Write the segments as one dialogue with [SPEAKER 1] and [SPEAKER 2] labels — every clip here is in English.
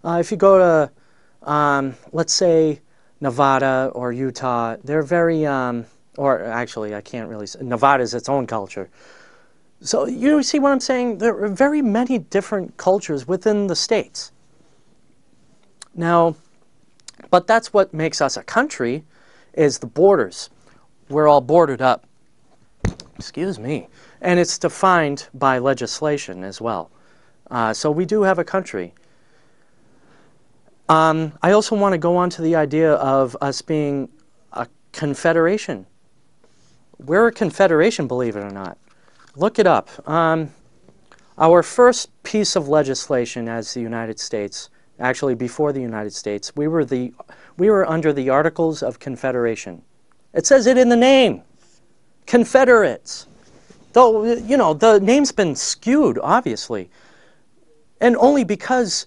[SPEAKER 1] If you go to, let's say, Nevada or Utah, they're very, or actually, I can't really say, Nevada is its own culture. So you see what I'm saying? There are very many different cultures within the states. Now, but that's what makes us a country, is the borders. We're all bordered up. Excuse me. And it's defined by legislation as well. So we do have a country. I also want to go on to the idea of us being a confederation. We're a confederation, believe it or not. Look it up. Our first piece of legislation as the United States, actually before the United States, we were under the Articles of Confederation. It says it in the name, Confederates. Though, you know, the name's been skewed, obviously, and only because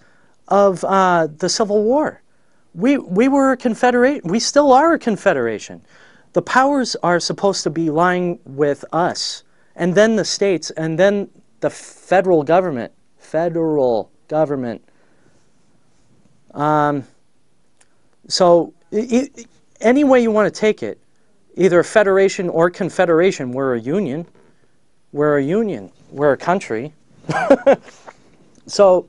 [SPEAKER 1] of the Civil War. We were a confederation. We still are a confederation. The powers are supposed to be lying with us, and then the states, and then the federal government. Federal government. So any way you want to take it, either federation or confederation, we're a union. We're a union. We're a country. So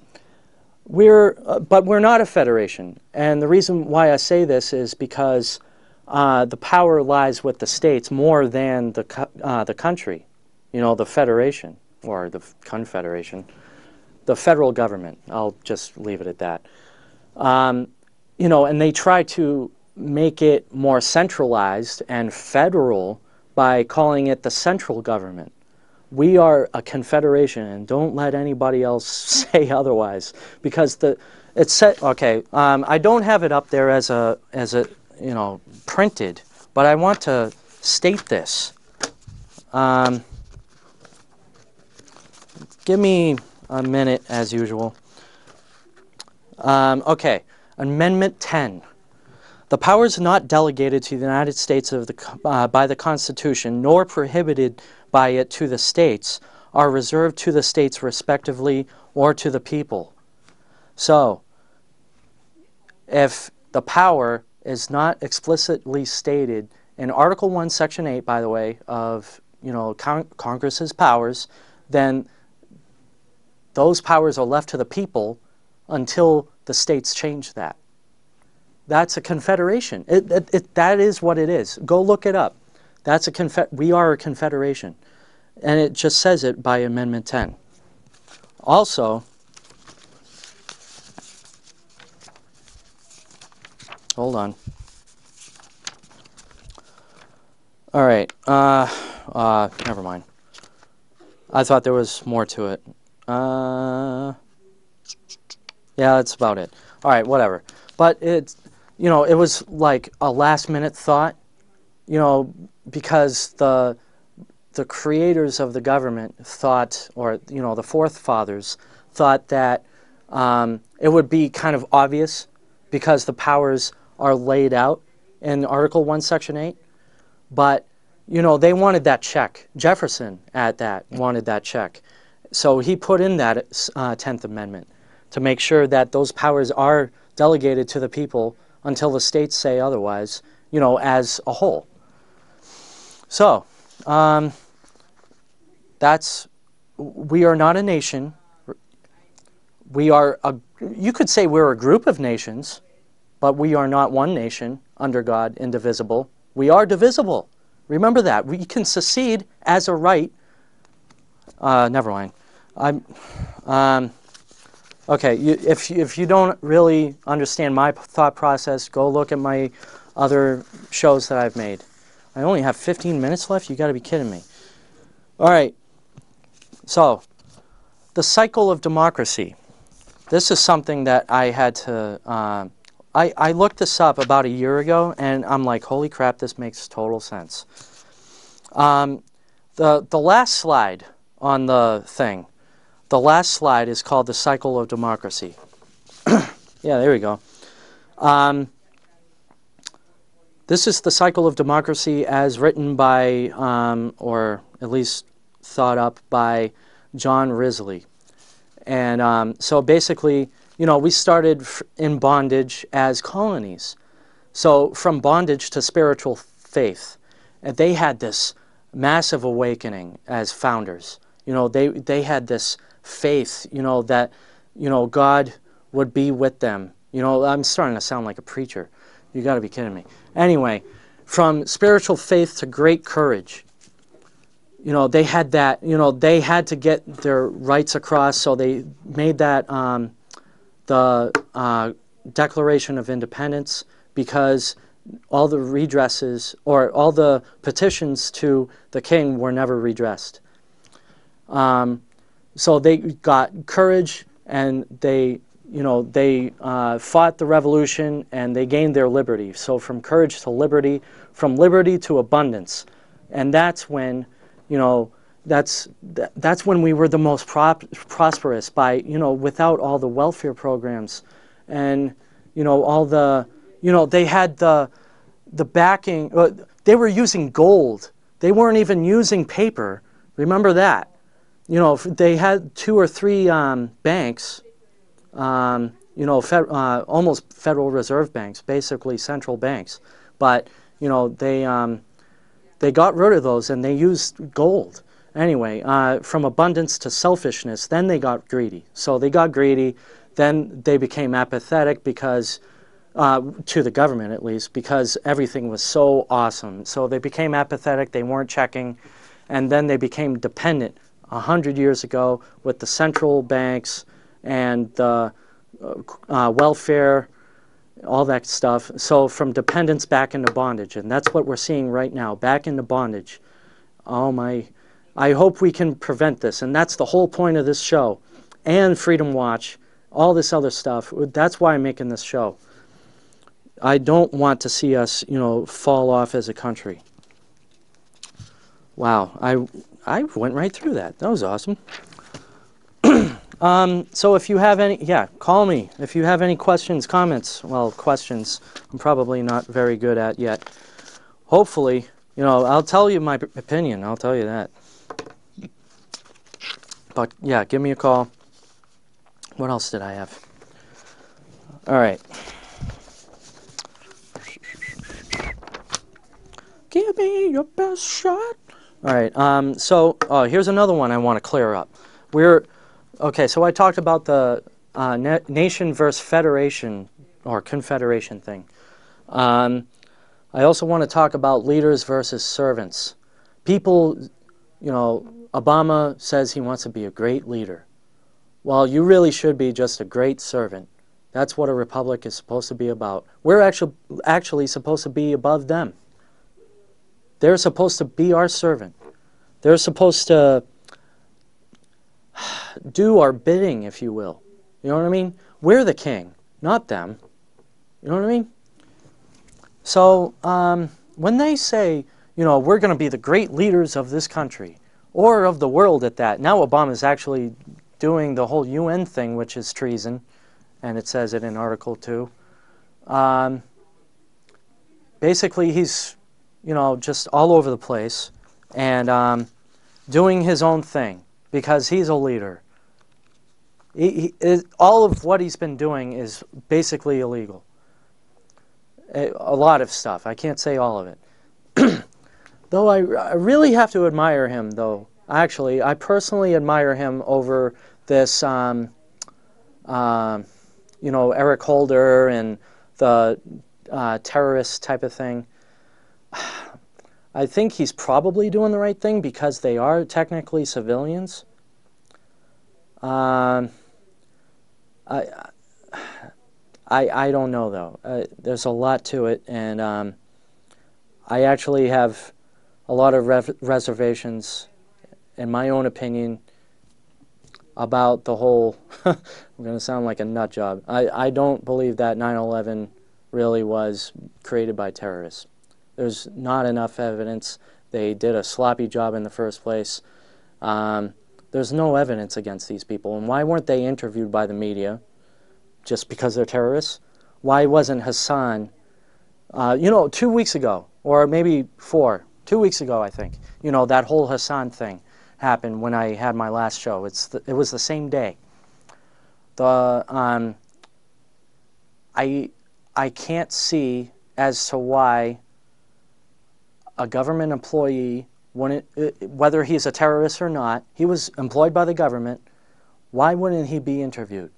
[SPEAKER 1] but we're not a federation. And the reason why I say this is because the power lies with the states more than the country. You know, the federation or the confederation, the federal government. I'll just leave it at that. You know, and they try to make it more centralized and federal by calling it the central government. We are a confederation, and don't let anybody else say otherwise, because it's set. Okay, I don't have it up there as a you know, printed, but I want to state this. Give me a minute, as usual. Okay, Amendment 10. The powers not delegated to the United States by the Constitution, nor prohibited by it to the states, are reserved to the states respectively or to the people. So, if the power is not explicitly stated in Article 1, Section 8, by the way, of, you know, Congress's powers, then those powers are left to the people until the states change that. That's a confederation. That is what it is. Go look it up. That's we are a confederation. And it just says it by Amendment 10. Also, hold on. All right. Never mind. I thought there was more to it. Yeah, that's about it. All right, whatever. But it's, you know, it was like a last-minute thought, you know, because the creators of the government thought, or, you know, the forefathers thought that it would be kind of obvious because the powers are laid out in Article 1, Section 8. But, you know, they wanted that check. Jefferson wanted that check. So he put in that 10th Amendment to make sure that those powers are delegated to the people until the states say otherwise, you know, as a whole. So, we are not a nation. We are you could say we're a group of nations, but we are not one nation under God, indivisible. We are divisible. Remember that. We can secede as a right. Never mind. Okay, if you don't really understand my thought process, go look at my other shows that I've made. I only have 15 minutes left? You got to be kidding me. All right. So, the cycle of democracy. This is something that I had to... I looked this up about a year ago, and I'm like, holy crap, this makes total sense. The last slide on the thing, the last slide is called the cycle of democracy. Yeah, there we go. This is the cycle of democracy as written by, or at least thought up by John Risley. And so basically, we started in bondage as colonies. So from bondage to spiritual faith. And they had this massive awakening as founders. They had this faith, that, God would be with them. I'm starting to sound like a preacher. You got to be kidding me. Anyway, from spiritual faith to great courage. They had that, they had to get their rights across, so they made that the Declaration of Independence, because all the redresses or all the petitions to the king were never redressed. So they got courage, and they fought the revolution, and they gained their liberty. So from courage to liberty, from liberty to abundance, and that's when, that's when we were the most prosperous, by without all the welfare programs, and all the they had the backing. They were using gold. They weren't even using paper. Remember that. They had 2 or 3 banks, almost Federal Reserve banks, basically central banks, but they got rid of those and they used gold. Anyway, from abundance to selfishness, then they got greedy. So they got greedy, then they became apathetic because, to the government at least, because everything was so awesome. So they became apathetic, they weren't checking, and then they became dependent 100 years ago with the central banks and the welfare, all that stuff. So from dependence back into bondage, and that's what we're seeing right now, back into bondage. Oh my, I hope we can prevent this, and that's the whole point of this show, and Freedom Watch, all this other stuff. That's why I'm making this show. I don't want to see us, fall off as a country. Wow, I went right through that. That was awesome. So if you have any, call me. If you have any questions, comments, well, questions I'm probably not very good at yet. Hopefully, I'll tell you my opinion. I'll tell you that. But yeah, give me a call. What else did I have? All right. Give me your best shot. All right. So here's another one I want to clear up. Okay, so I talked about the nation versus federation or confederation thing. I also want to talk about leaders versus servants. People, Obama says he wants to be a great leader. Well, you really should be just a great servant. That's what a republic is supposed to be about. We're actually supposed to be above them. They're supposed to be our servant. They're supposed to do our bidding, if you will. You know what I mean? We're the king, not them. You know what I mean? So when they say, we're going to be the great leaders of this country, or of the world at that, now Obama's actually doing the whole UN thing, which is treason, and it says it in Article 2. Basically, he's, just all over the place, and doing his own thing, because he's a leader. All of what he's been doing is basically illegal. A lot of stuff. I can't say all of it. Though I really have to admire him, though. Actually, I personally admire him over this, Eric Holder and the terrorist type of thing. I think he's probably doing the right thing because they are technically civilians. I don't know, though. There's a lot to it, and I actually have a lot of reservations, in my own opinion, about the whole, I'm going to sound like a nut job. I don't believe that 9/11 really was created by terrorists. There's not enough evidence. They did a sloppy job in the first place. There's no evidence against these people. And why weren't they interviewed by the media? Just because they're terrorists? Why wasn't Hassan, 2 weeks ago, or maybe 2 weeks ago, I think, that whole Hassan thing happened when I had my last show. It was the same day. I can't see as to why a government employee, whether he's a terrorist or not, he was employed by the government, why wouldn't he be interviewed?